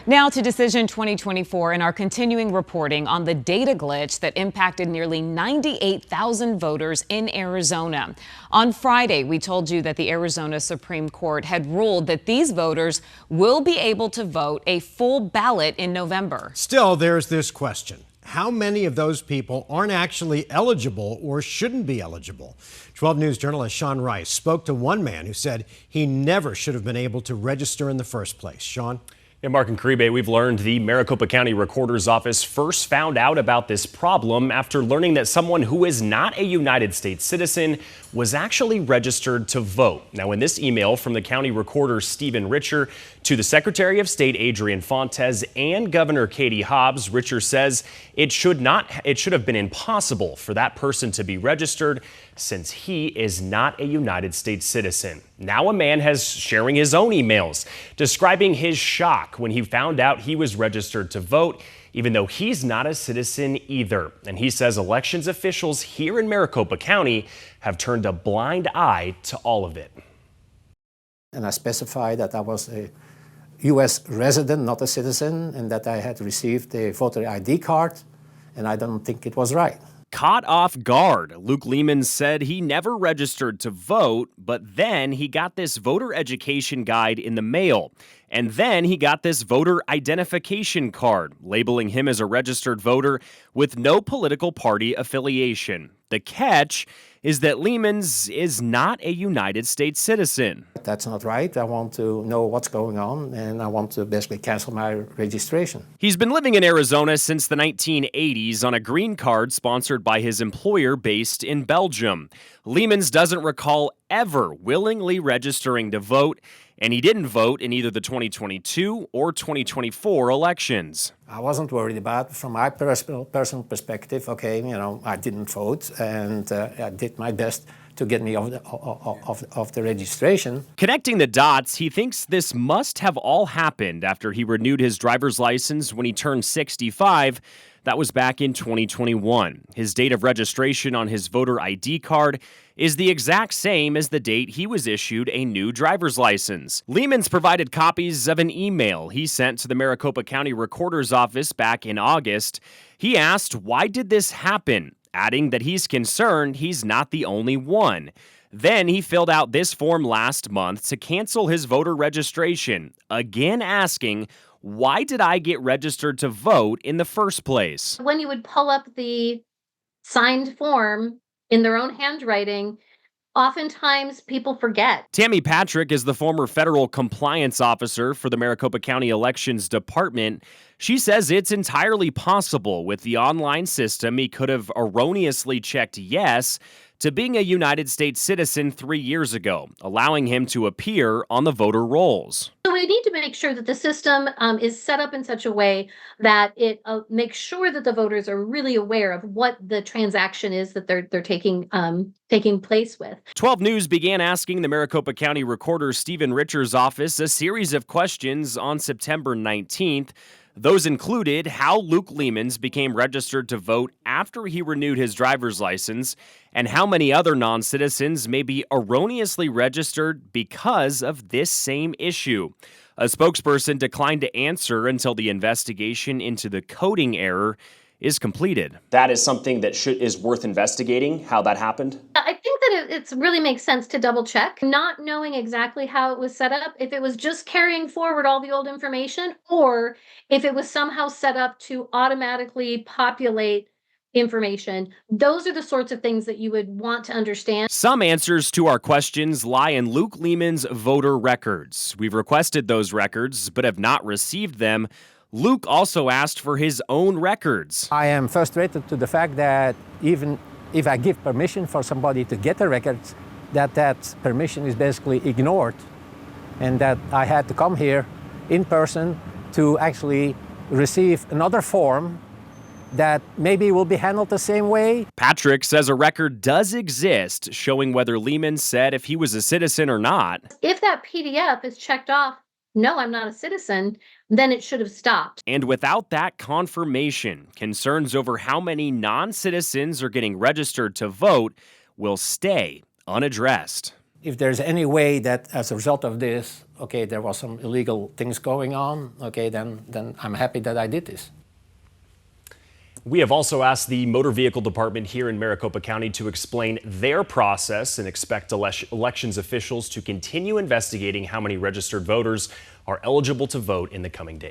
Now to Decision 2024 and our continuing reporting on the data glitch that impacted nearly 98,000 voters in Arizona. On Friday, we told you that the Arizona Supreme Court had ruled that these voters will be able to vote a full ballot in November. Still, there's this question. How many of those people aren't actually eligible or shouldn't be eligible? 12 News journalist Sean Rice spoke to one man who said he never should have been able to register in the first place. Sean? Yeah, Mark and Caribe, we've learned the Maricopa County Recorder's Office first found out about this problem after learning that someone who is not a United States citizen was actually registered to vote. Now, in this email from the county recorder, Stephen Richer, to the Secretary of State, Adrian Fontes, and Governor Katie Hobbs, Richer says it should have been impossible for that person to be registered since he is not a United States citizen. Now a man has sharing his own emails describing his shock when he found out he was registered to vote, even though he's not a citizen either. And he says elections officials here in Maricopa County have turned a blind eye to all of it. And I specified that I was a U.S. resident, not a citizen, and that I had received a voter ID card, and I don't think it was right. Caught off guard, Luke Lehman said he never registered to vote, but then he got this voter education guide in the mail. And then he got this voter identification card, labeling him as a registered voter with no political party affiliation. The catch is that Lehman's is not a United States citizen. That's not right. I want to know what's going on, and I want to basically cancel my registration. He's been living in Arizona since the 1980s on a green card sponsored by his employer based in Belgium. Lehman's doesn't recall ever willingly registering to vote, and he didn't vote in either the 2022 or 2024 elections. I wasn't worried about, from my personal perspective, I didn't vote, and I did my best to get me off the registration. Connecting the dots, he thinks this must have all happened after he renewed his driver's license when he turned 65. That was back in 2021. His date of registration on his voter ID card is the exact same as the date he was issued a new driver's license. Lehman's provided copies of an email he sent to the Maricopa County Recorder's Office back in August. He asked, why did this happen? Adding that he's concerned he's not the only one. Then he filled out this form last month to cancel his voter registration, again asking, why did I get registered to vote in the first place? When you would pull up the signed form in their own handwriting, oftentimes people forget. Tammy Patrick is the former federal compliance officer for the Maricopa County Elections Department. She says it's entirely possible with the online system he could have erroneously checked yes to being a United States citizen 3 years ago, allowing him to appear on the voter rolls. So we need to make sure that the system is set up in such a way that it makes sure that the voters are really aware of what the transaction is that they're taking place with. 12 News began asking the Maricopa County Recorder Stephen Richer's office a series of questions on September 19th. Those included how Luke Lehman's became registered to vote after he renewed his driver's license, and how many other non-citizens may be erroneously registered because of this same issue. A spokesperson declined to answer until the investigation into the coding error is completed. That is something that is worth investigating, how that happened? I think that it really makes sense to double check, not knowing exactly how it was set up, if it was just carrying forward all the old information, or if it was somehow set up to automatically populate information. Those are the sorts of things that you would want to understand. Some answers to our questions lie in Luke Lehman's voter records. We've requested those records, but have not received them. Luke also asked for his own records. I am frustrated to the fact that even if I give permission for somebody to get the records, that permission is basically ignored, and that I had to come here in person to actually receive another form that maybe will be handled the same way. Patrick says a record does exist showing whether Lehman said if he was a citizen or not. If that PDF is checked off, no, I'm not a citizen, then it should have stopped. And without that confirmation, concerns over how many non-citizens are getting registered to vote will stay unaddressed. If there's any way that as a result of this, okay, there was some illegal things going on, okay, then I'm happy that I did this. We have also asked the Motor Vehicle Department here in Maricopa County to explain their process and expect elections officials to continue investigating how many registered voters are eligible to vote in the coming days.